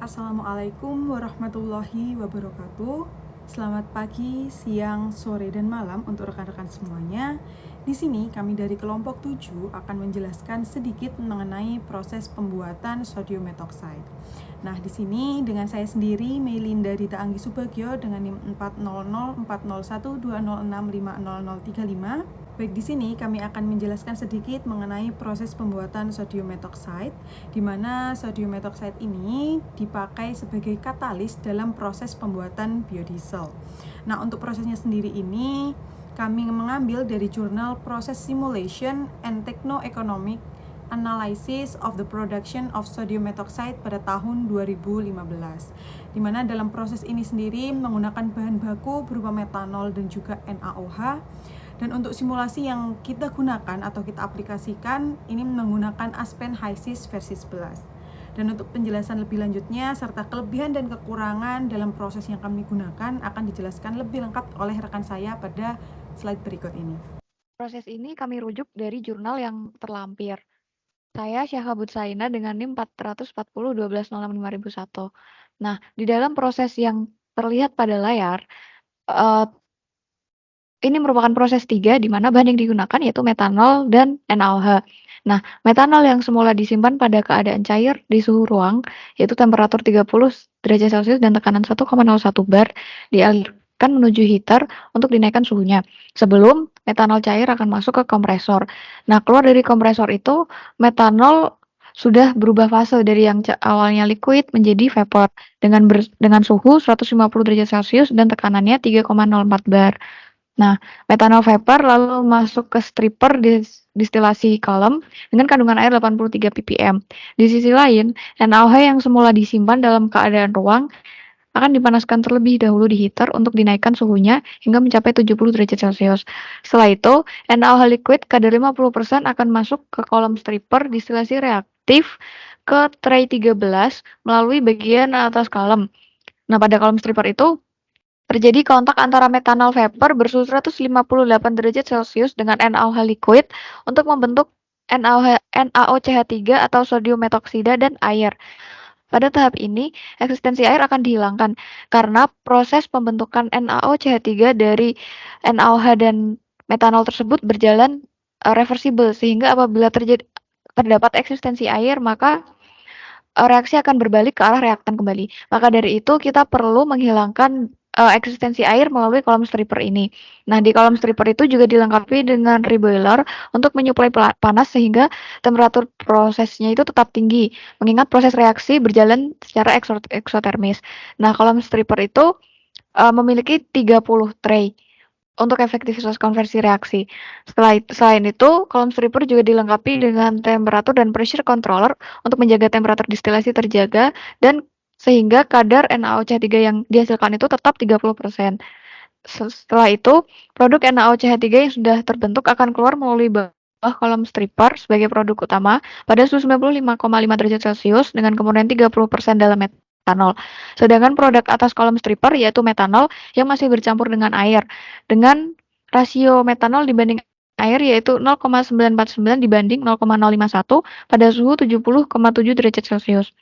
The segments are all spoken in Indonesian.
Assalamualaikum warahmatullahi wabarakatuh. Selamat pagi, siang, sore, dan malam untuk rekan-rekan semuanya. Di sini kami dari kelompok 7 akan menjelaskan sedikit mengenai proses pembuatan sodium methoxide. Nah, di sini dengan saya sendiri Meilinda Dita Anggi Subagio dengan NIM 4004012065035. Baik, di sini kami akan menjelaskan sedikit mengenai proses pembuatan sodium methoxide, di mana sodium methoxide ini dipakai sebagai katalis dalam proses pembuatan biodiesel. Nah, untuk prosesnya sendiri ini kami mengambil dari jurnal Process Simulation and Techno-Economic Analysis of the Production of Sodium Methoxide pada tahun 2015, di mana dalam proses ini sendiri menggunakan bahan baku berupa metanol dan juga NaOH. Dan untuk simulasi yang kita gunakan atau kita aplikasikan ini menggunakan Aspen HYSYS versi 11. Dan untuk penjelasan lebih lanjutnya serta kelebihan dan kekurangan dalam proses yang kami gunakan akan dijelaskan lebih lengkap oleh rekan saya pada slide berikut ini. Proses ini kami rujuk dari jurnal yang terlampir. Saya Syahabud Saina dengan NIM 44012065001. Nah, di dalam proses yang terlihat pada layar, ini merupakan proses 3 di mana bahan yang digunakan yaitu metanol dan NaOH. Nah, metanol yang semula disimpan pada keadaan cair di suhu ruang, yaitu temperatur 30 derajat Celcius dan tekanan 1,01 bar, dialirkan menuju heater untuk dinaikkan suhunya. Sebelum metanol cair akan masuk ke kompresor. Nah, keluar dari kompresor itu, metanol sudah berubah fase dari yang awalnya liquid menjadi vapor dengan suhu 150 derajat Celcius dan tekanannya 3,04 bar. Nah, metanol vapor lalu masuk ke stripper distilasi column dengan kandungan air 83 ppm. Di sisi lain, NaOH yang semula disimpan dalam keadaan ruang akan dipanaskan terlebih dahulu di heater untuk dinaikkan suhunya hingga mencapai 70 derajat Celcius. Setelah itu, NaOH liquid kadar 50% akan masuk ke kolom stripper distilasi reaktif ke tray 13 melalui bagian atas kolom. Nah, pada kolom stripper itu terjadi kontak antara metanol vapor bersuhu 158 derajat Celcius dengan NaOH liquid untuk membentuk NaOCH3 atau sodium metoksida dan air. Pada tahap ini, eksistensi air akan dihilangkan karena proses pembentukan NaOCH3 dari NaOH dan metanol tersebut berjalan reversibel, sehingga apabila terdapat eksistensi air, maka reaksi akan berbalik ke arah reaktan kembali. Maka dari itu kita perlu menghilangkan eksistensi air melalui kolom stripper ini. Nah, di kolom stripper itu juga dilengkapi dengan reboiler untuk menyuplai panas sehingga temperatur prosesnya itu tetap tinggi, mengingat proses reaksi berjalan secara eksotermis. Nah, kolom stripper itu memiliki 30 tray untuk efektivitas konversi reaksi. Selain itu, kolom stripper juga dilengkapi dengan temperatur dan pressure controller untuk menjaga temperatur distilasi terjaga dan sehingga kadar NaOCH3 yang dihasilkan itu tetap 30%. Setelah itu, produk NaOCH3 yang sudah terbentuk akan keluar melalui bawah kolom stripper sebagai produk utama pada suhu 95,5 derajat Celcius dengan kemurnian 30% dalam metanol. Sedangkan produk atas kolom stripper yaitu metanol yang masih bercampur dengan air dengan rasio metanol dibanding air yaitu 0,949 dibanding 0,051 pada suhu 70,7 derajat Celcius.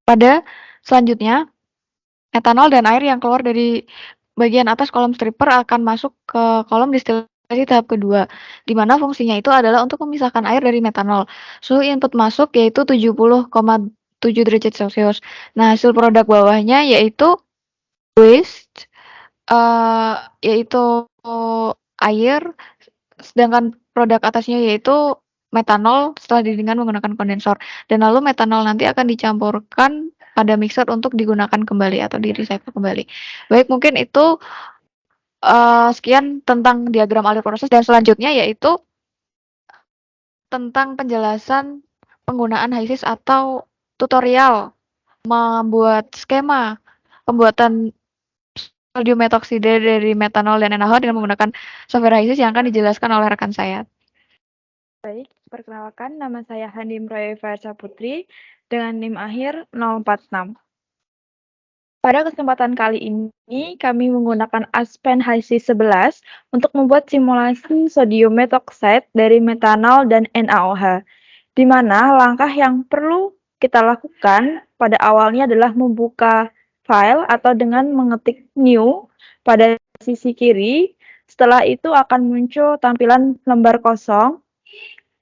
Pada selanjutnya, metanol dan air yang keluar dari bagian atas kolom stripper akan masuk ke kolom distilasi tahap kedua, di mana fungsinya itu adalah untuk memisahkan air dari metanol. Suhu input masuk yaitu 70,7 derajat Celcius. Nah, hasil produk bawahnya yaitu waste, yaitu air, sedangkan produk atasnya yaitu metanol setelah didinginkan menggunakan kondensor. Dan lalu metanol nanti akan dicampurkan pada mixer untuk digunakan kembali atau di-recycle kembali. Baik, mungkin itu sekian tentang diagram alur proses dan selanjutnya yaitu tentang penjelasan penggunaan HYSYS atau tutorial membuat skema pembuatan sodium metoksida dari metanol dan NaOH dengan menggunakan software HYSYS yang akan dijelaskan oleh rekan saya. Baik, perkenalkan nama saya Handim Roy Farsa Putri dengan NIM akhir 046. Pada kesempatan kali ini, kami menggunakan Aspen HYSYS 11 untuk membuat simulasi sodium methoxide dari metanol dan NaOH, di mana langkah yang perlu kita lakukan pada awalnya adalah membuka file atau dengan mengetik new pada sisi kiri. Setelah itu akan muncul tampilan lembar kosong.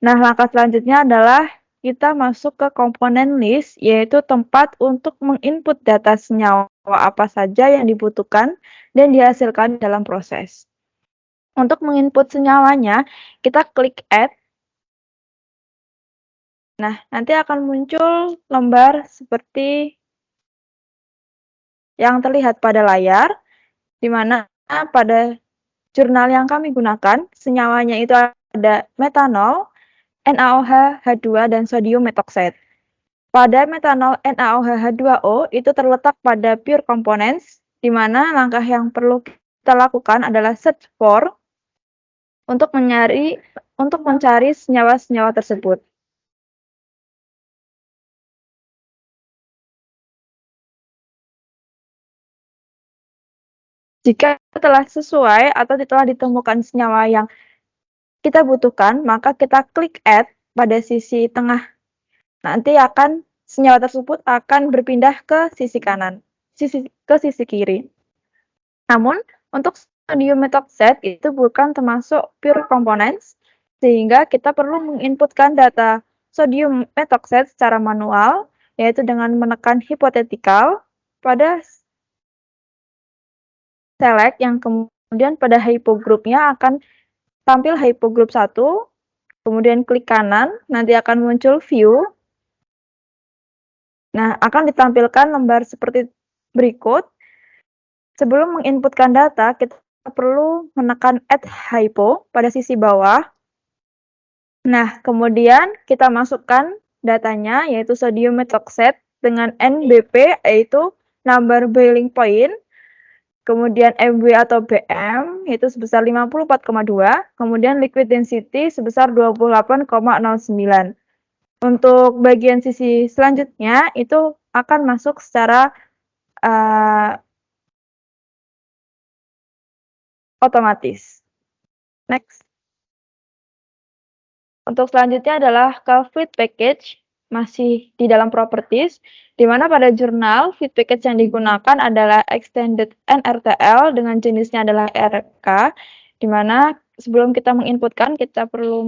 Nah, langkah selanjutnya adalah kita masuk ke komponen list, yaitu tempat untuk menginput data senyawa apa saja yang dibutuhkan dan dihasilkan dalam proses. Untuk menginput senyawanya, kita klik add. Nah, nanti akan muncul lembar seperti yang terlihat pada layar, di mana pada jurnal yang kami gunakan, senyawanya itu ada metanol, NaOH, H2, dan sodium methoxide. Pada metanol NaOH H2O itu terletak pada pure components, di mana langkah yang perlu kita lakukan adalah search for untuk mencari senyawa-senyawa tersebut. Jika telah sesuai atau telah ditemukan senyawa yang kita butuhkan, maka kita klik add pada sisi tengah. Nanti senyawa tersebut akan berpindah ke sisi kanan, ke sisi kiri. Namun, untuk sodium methoxide itu bukan termasuk pure components, sehingga kita perlu menginputkan data sodium methoxide secara manual, yaitu dengan menekan hypothetical pada select yang kemudian pada hypogroup-nya akan tampil hypogroup 1, kemudian klik kanan, nanti akan muncul view. Nah, akan ditampilkan lembar seperti berikut. Sebelum menginputkan data, kita perlu menekan add hypo pada sisi bawah. Nah, kemudian kita masukkan datanya, yaitu sodium methoxide dengan NBP, yaitu number boiling point. Kemudian MW atau BM itu sebesar 54,2, kemudian liquid density sebesar 28,09. Untuk bagian sisi selanjutnya itu akan masuk secara otomatis. Next. Untuk selanjutnya adalah ke feed package, masih di dalam properties, di mana pada jurnal feed package yang digunakan adalah extended NRTL dengan jenisnya adalah RK, di mana sebelum kita menginputkan kita perlu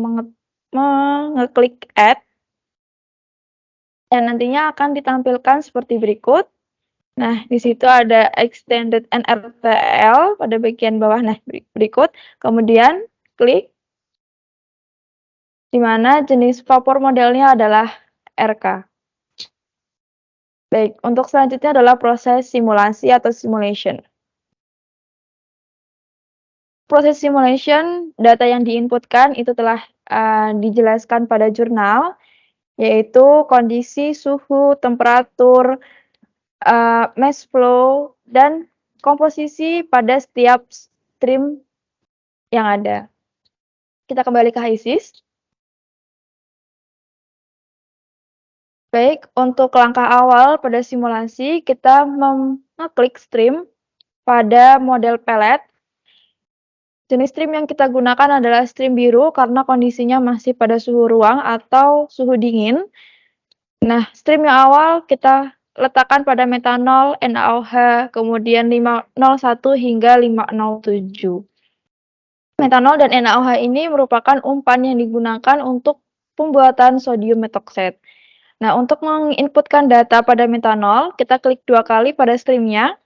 mengeklik add, dan nantinya akan ditampilkan seperti berikut. Nah, di situ ada extended NRTL pada bagian bawah. Nah, berikut, kemudian klik, di mana jenis vapor modelnya adalah RK. Baik, untuk selanjutnya adalah proses simulasi atau simulation. Proses simulation, data yang diinputkan itu telah dijelaskan pada jurnal, yaitu kondisi, suhu, temperatur, mass flow, dan komposisi pada setiap stream yang ada. Kita kembali ke HISIS. Baik, untuk langkah awal pada simulasi, kita mengeklik stream pada model pellet. Jenis stream yang kita gunakan adalah stream biru karena kondisinya masih pada suhu ruang atau suhu dingin. Nah, stream yang awal kita letakkan pada metanol, NaOH, kemudian 501 hingga 507. Metanol dan NaOH ini merupakan umpan yang digunakan untuk pembuatan sodium methoxide. Nah, untuk menginputkan data pada metanol, kita klik 2 kali pada streamnya.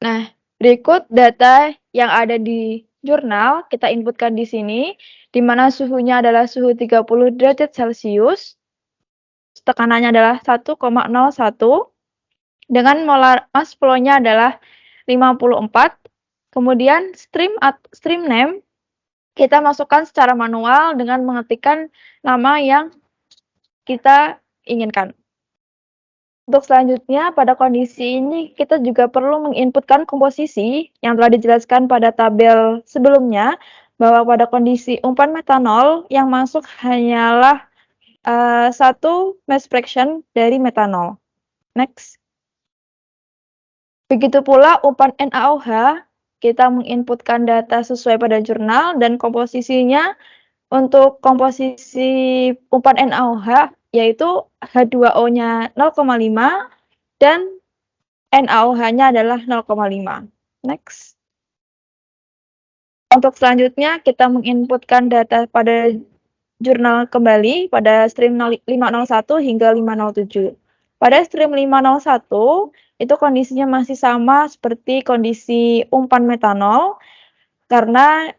Nah, berikut data yang ada di jurnal, kita inputkan di sini, di mana suhunya adalah suhu 30 derajat Celcius, tekanannya adalah 1,01, dengan molar mass flow-nya adalah 54, kemudian stream name, kita masukkan secara manual dengan mengetikkan nama yang kita inginkan. Untuk selanjutnya, pada kondisi ini kita juga perlu menginputkan komposisi yang telah dijelaskan pada tabel sebelumnya, bahwa pada kondisi umpan metanol yang masuk hanyalah 1 mass fraction dari metanol. Next. Begitu pula umpan NaOH, kita menginputkan data sesuai pada jurnal dan komposisinya. Untuk komposisi umpan NaOH yaitu H2O-nya 0,5 dan NaOH-nya adalah 0,5. Next. Untuk selanjutnya kita menginputkan data pada jurnal kembali pada stream 501 hingga 507. Pada stream 501 itu kondisinya masih sama seperti kondisi umpan metanol karena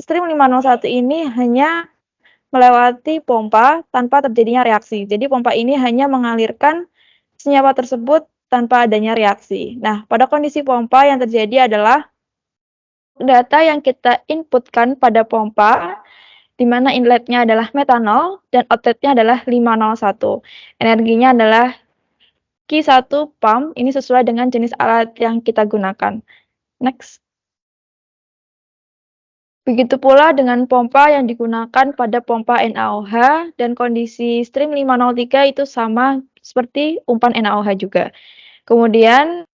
stream 501 ini hanya melewati pompa tanpa terjadinya reaksi. Jadi pompa ini hanya mengalirkan senyawa tersebut tanpa adanya reaksi. Nah, pada kondisi pompa yang terjadi adalah data yang kita inputkan pada pompa, di mana inletnya adalah metanol dan outletnya adalah 501. Energinya adalah Q1 pump, ini sesuai dengan jenis alat yang kita gunakan. Next. Begitu pula dengan pompa yang digunakan pada pompa NaOH dan kondisi stream 503 itu sama seperti umpan NaOH juga. Kemudian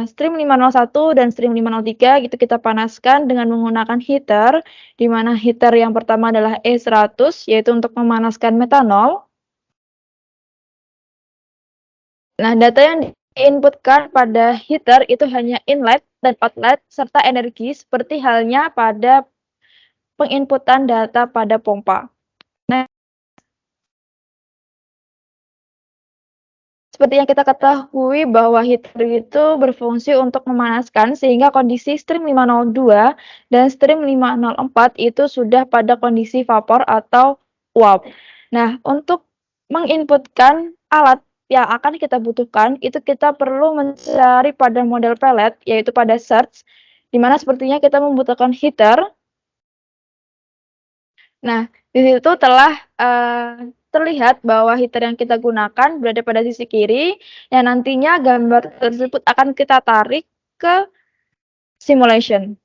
stream 501 dan stream 503 gitu kita panaskan dengan menggunakan heater, di mana heater yang pertama adalah E100 yaitu untuk memanaskan metanol. Nah, data yang diinputkan pada heater itu hanya inlet dan outlet serta energi seperti halnya pada penginputan data pada pompa. Nah, seperti yang kita ketahui bahwa heater itu berfungsi untuk memanaskan sehingga kondisi stream 502 dan stream 504 itu sudah pada kondisi vapor atau uap. Nah, untuk menginputkan alat yang akan kita butuhkan itu kita perlu mencari pada model pellet yaitu pada search, di mana sepertinya kita membutuhkan heater. Nah, di situ telah terlihat bahwa heater yang kita gunakan berada pada sisi kiri, yang nantinya gambar tersebut akan kita tarik ke simulation.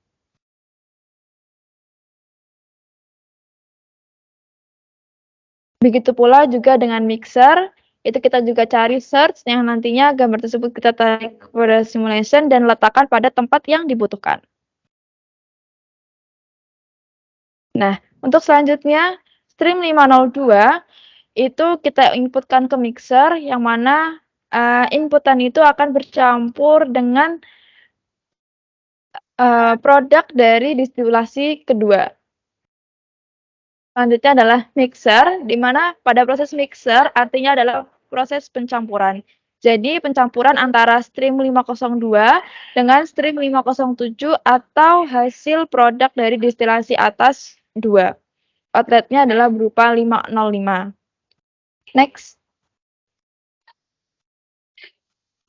Begitu pula juga dengan mixer, itu kita juga cari search yang nantinya gambar tersebut kita tarik pada simulation dan letakkan pada tempat yang dibutuhkan. Nah, untuk selanjutnya, stream 502 itu kita inputkan ke mixer yang mana inputan itu akan bercampur dengan produk dari distilasi kedua. Selanjutnya adalah mixer, di mana pada proses mixer artinya adalah proses pencampuran. Jadi pencampuran antara stream 502 dengan stream 507 atau hasil produk dari distilasi atas 2. Outletnya adalah berupa 505. Next.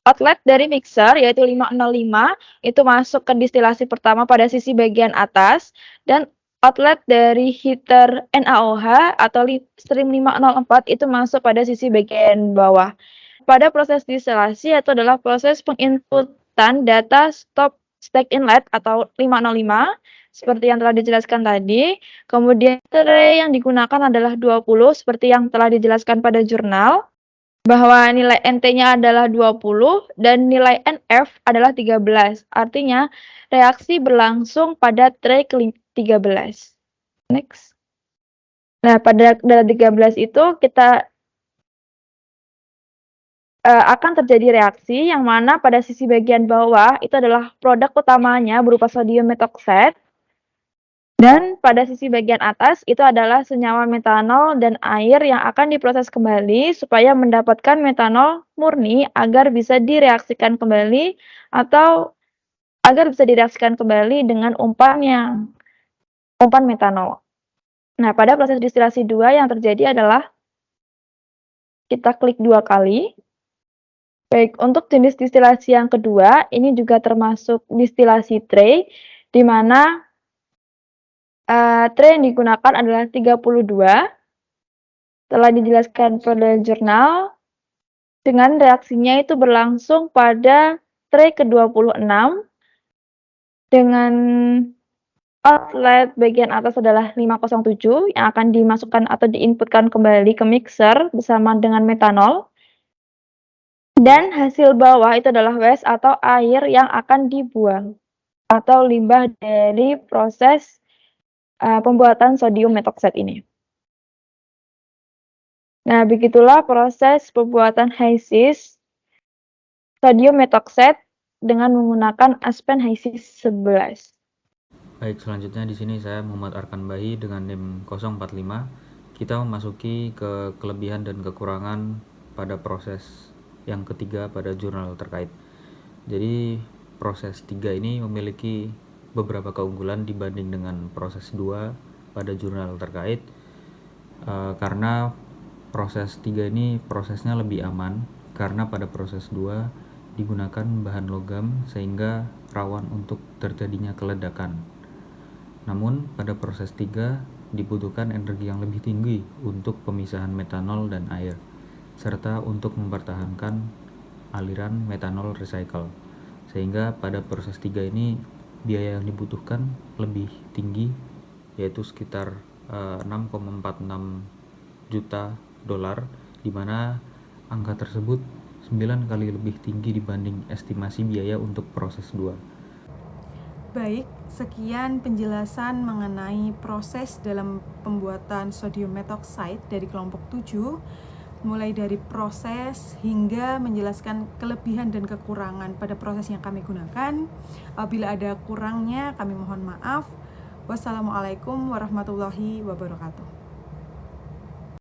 Outlet dari mixer yaitu 505 itu masuk ke distilasi pertama pada sisi bagian atas dan outlet dari heater NaOH atau stream 504 itu masuk pada sisi bagian bawah. Pada proses distilasi itu adalah proses penginputan data stop stack inlet atau 505 seperti yang telah dijelaskan tadi. Kemudian tray yang digunakan adalah 20 seperti yang telah dijelaskan pada jurnal, bahwa nilai NT-nya adalah 20 dan nilai NF adalah 13. Artinya, reaksi berlangsung pada tray ke-13. Next. Nah, pada 13 itu kita akan terjadi reaksi yang mana pada sisi bagian bawah itu adalah produk utamanya berupa sodium methoxide. Dan pada sisi bagian atas itu adalah senyawa metanol dan air yang akan diproses kembali supaya mendapatkan metanol murni agar bisa direaksikan kembali atau agar bisa direaksikan kembali dengan umpan metanol. Nah, pada proses distilasi 2 yang terjadi adalah kita klik 2 kali. Baik, untuk jenis distilasi yang kedua, ini juga termasuk distilasi tray, di mana tray yang digunakan adalah 32, telah dijelaskan pada jurnal, dengan reaksinya itu berlangsung pada tray ke-26, dengan outlet bagian atas adalah 507 yang akan dimasukkan atau diinputkan kembali ke mixer bersama dengan metanol. Dan hasil bawah itu adalah waste atau air yang akan dibuang atau limbah dari proses pembuatan sodium methoxide ini. Nah, begitulah proses pembuatan HISIS sodium methoxide dengan menggunakan Aspen HISIS 11. Baik, selanjutnya di sini saya Muhammad Arkan Bahi dengan NIM 045. Kita memasuki ke kelebihan dan kekurangan pada proses yang ketiga pada jurnal terkait. Jadi proses 3 ini memiliki beberapa keunggulan dibanding dengan proses 2 pada jurnal terkait, karena proses 3 ini prosesnya lebih aman, karena pada proses 2 digunakan bahan logam sehingga rawan untuk terjadinya keledakan. Namun pada proses 3 dibutuhkan energi yang lebih tinggi untuk pemisahan metanol dan air, serta untuk mempertahankan aliran metanol recycle. Sehingga pada proses 3 ini biaya yang dibutuhkan lebih tinggi, yaitu sekitar 6,46 juta dolar, di mana angka tersebut 9 kali lebih tinggi dibanding estimasi biaya untuk proses 2. Baik, sekian penjelasan mengenai proses dalam pembuatan sodium methoxide dari kelompok 7, mulai dari proses hingga menjelaskan kelebihan dan kekurangan pada proses yang kami gunakan. Apabila ada kurangnya, kami mohon maaf. Wassalamualaikum warahmatullahi wabarakatuh.